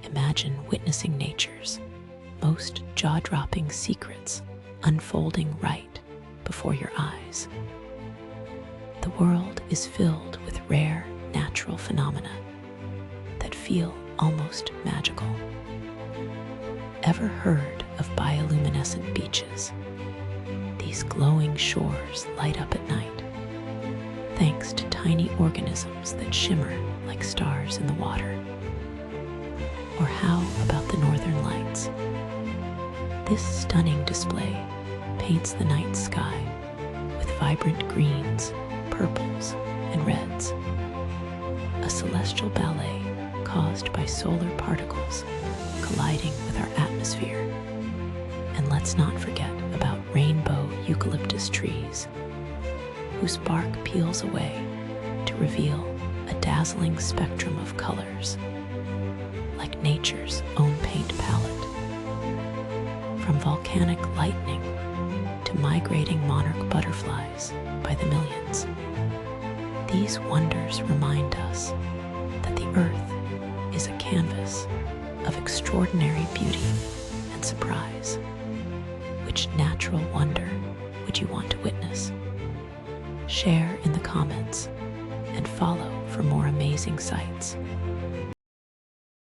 Imagine witnessing nature's most jaw-dropping secrets unfolding right before your eyes. The world is filled with rare natural phenomena that feel almost magical. Ever heard of bioluminescent beaches? These glowing shores light up at night, thanks to tiny organisms that shimmer like stars in the water. Or how about the northern lights? This stunning display paints the night sky with vibrant greens, purples, and reds. A celestial ballet caused by solar particles colliding with our atmosphere. And let's not forget about rainbow eucalyptus trees, whose bark peels away to reveal a dazzling spectrum of colors, like nature's own paint palette. From volcanic lightning to migrating monarch butterflies by the millions, these wonders remind us that the earth is a canvas of extraordinary beauty and surprise. Which natural wonder would you want to witness? Share in the comments and follow for more amazing sights.